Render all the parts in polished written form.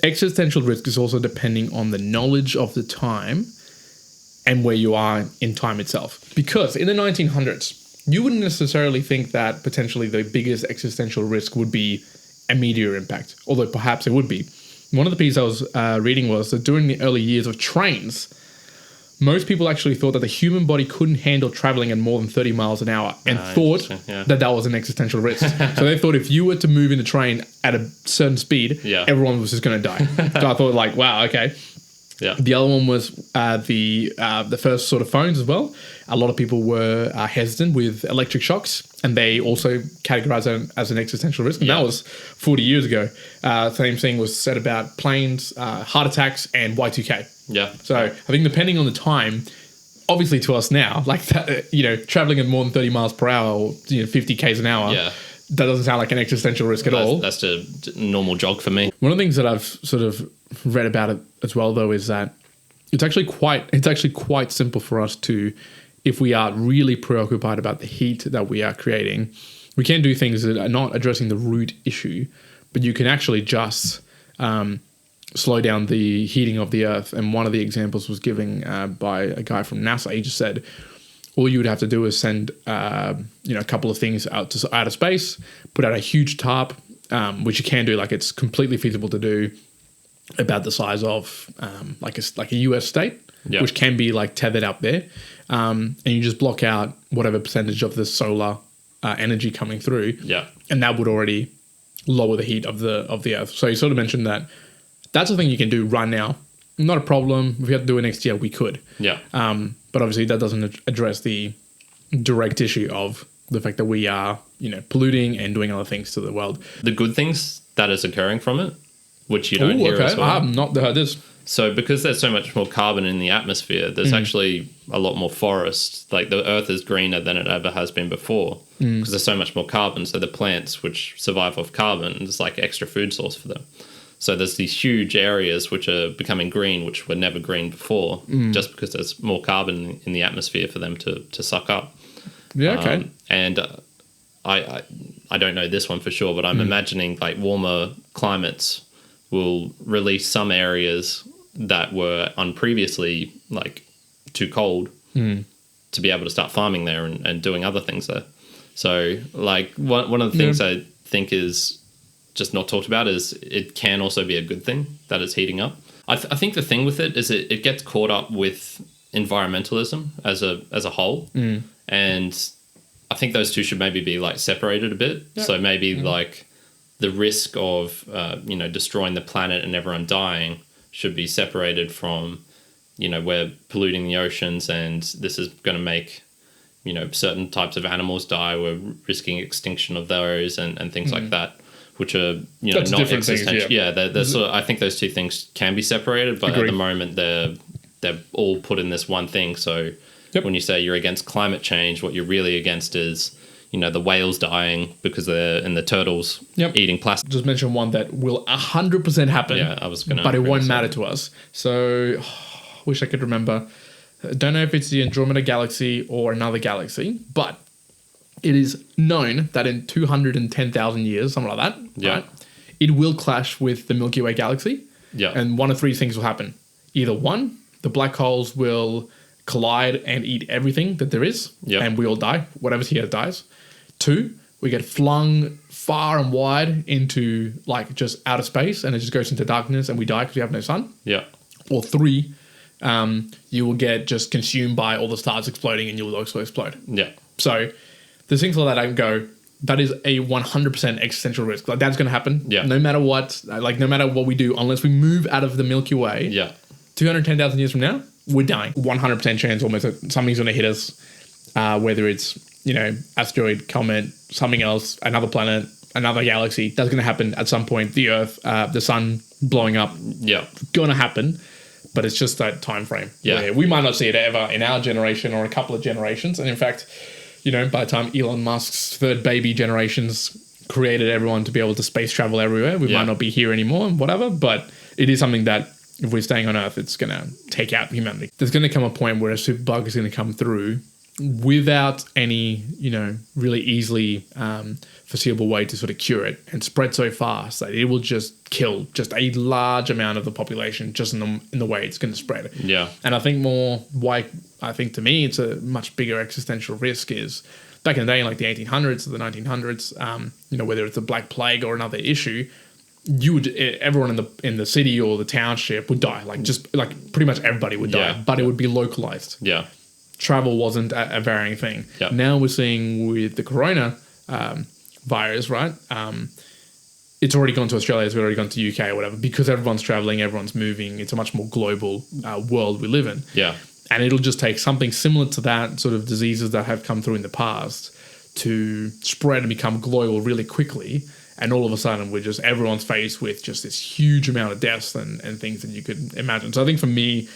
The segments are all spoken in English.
existential risk is also depending on the knowledge of the time and where you are in time itself. Because in the 1900s, you wouldn't necessarily think that potentially the biggest existential risk would be a meteor impact, although perhaps it would be. One of the pieces I was reading was that during the early years of trains, most people actually thought that the human body couldn't handle traveling at more than 30 miles an hour and thought that was an existential risk. So they thought if you were to move in the train at a certain speed, everyone was just going to die. So I thought like, wow, okay. Yeah. The other one was the first sort of phones as well. A lot of people were hesitant with electric shocks, and they also categorized it as an existential risk. And that was 40 years ago. Same thing was said about planes, heart attacks, and Y2K. Yeah. So I think depending on the time, obviously to us now, like that, traveling at more than 30 miles per hour or 50 k's an hour. Yeah. That doesn't sound like an existential risk at all. That's a normal jog for me. One of the things that I've sort of read about it as well, though, is that it's actually quite simple for us to, if we are really preoccupied about the heat that we are creating, we can do things that are not addressing the root issue, but you can actually just slow down the heating of the Earth. And one of the examples was given by a guy from NASA. He just said, all you would have to do is send, a couple of things out to outer space, put out a huge tarp, which you can do. Like it's completely feasible to do, about the size of like a US state, which can be like tethered up there, and you just block out whatever percentage of the solar energy coming through, and that would already lower the heat of the Earth. So you sort of mentioned that that's a thing you can do right now. Not a problem. If we had to do it next year, we could. But obviously that doesn't address the direct issue of the fact that we are, polluting and doing other things to the world. The good things that is occurring from it, which you don't hear as well. I have not heard this. So because there's so much more carbon in the atmosphere, there's actually a lot more forest. Like the Earth is greener than it ever has been before because there's so much more carbon. So the plants which survive off carbon, there's like extra food source for them. So there's these huge areas which are becoming green, which were never green before, just because there's more carbon in the atmosphere for them to suck up. Yeah, okay. And I don't know this one for sure, but I'm imagining like warmer climates will release some areas that were previously like too cold to be able to start farming there and doing other things there. So like one of the things I think is just not talked about is it can also be a good thing that it's heating up. I think the thing with it is it gets caught up with environmentalism as a whole, and I think those two should maybe be like separated a bit. So maybe like the risk of destroying the planet and everyone dying should be separated from we're polluting the oceans and this is going to make certain types of animals die. We're risking extinction of those and things like that, which are not existential. I think those two things can be separated, but at the moment they're all put in this one thing. So when you say you're against climate change, what you're really against is the whales dying because and the turtles eating plastic. Just mention one that will 100% happen. Yeah, I was gonna. But it won't matter to us. So, wish I could remember. Don't know if it's the Andromeda Galaxy or another galaxy, but it is known that in 210,000 years, something like that, right, it will clash with the Milky Way galaxy. Yeah. And one of three things will happen. Either one, the black holes will collide and eat everything that there is, and we all die. Whatever's here dies. Two, we get flung far and wide into like just outer space, and it just goes into darkness, and we die because we have no sun. Yeah. Or three, you will get just consumed by all the stars exploding, and you will also explode. Yeah. So there's things like that I can go, that is a 100% existential risk. Like that's going to happen. Yeah. No matter what, no matter what we do, unless we move out of the Milky Way. Yeah. 210,000 years from now, we're dying. 100% chance almost that something's going to hit us, whether it's, asteroid, comet, something else, another planet, another galaxy. That's going to happen at some point. The Earth, the sun blowing up. Yeah. Going to happen, but it's just that time frame. Yeah. We might not see it ever in our generation or a couple of generations. And in fact, by the time Elon Musk's third baby generations created everyone to be able to space travel everywhere, we might not be here anymore and whatever, but it is something that if we're staying on Earth, it's going to take out humanity. There's going to come a point where a superbug is going to come through without any, really easily foreseeable way to sort of cure it, and spread so fast that it will just kill just a large amount of the population just in the way it's going to spread. Yeah. And I think to me it's a much bigger existential risk is back in the day, in like the 1800s or the 1900s, whether it's the Black Plague or another issue, everyone in the city or the township would die. Like pretty much everybody would die, but it would be localized. Yeah. Travel wasn't a varying thing. Yep. Now we're seeing with the corona virus, right? It's already gone to Australia, it's already gone to UK or whatever, because everyone's traveling, everyone's moving. It's a much more global world we live in. Yeah. And it'll just take something similar to that, sort of diseases that have come through in the past, to spread and become global really quickly. And all of a sudden, everyone's faced with just this huge amount of deaths and things that you could imagine. So I think for me,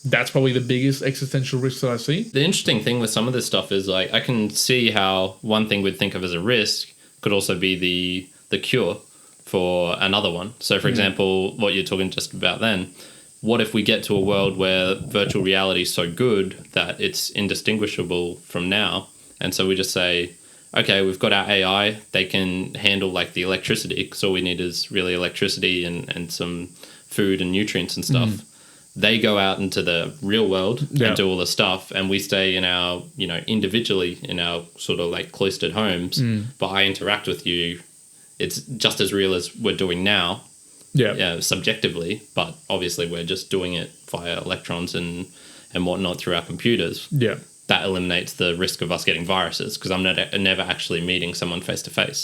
that's probably the biggest existential risk that I see. The interesting thing with some of this stuff is, like, I can see how one thing we'd think of as a risk could also be the cure for another one. So, for example, what you're talking just about then, what if we get to a world where virtual reality is so good that it's indistinguishable from now? And so we just say, okay, we've got our AI, they can handle like the electricity, because all we need is really electricity and some food and nutrients and stuff. They go out into the real world and do all the stuff, and we stay in our, individually in our sort of like cloistered homes, but I interact with you. It's just as real as we're doing now. Yeah, subjectively, but obviously we're just doing it via electrons and whatnot through our computers. Yeah. That eliminates the risk of us getting viruses, because I'm never actually meeting someone face to face.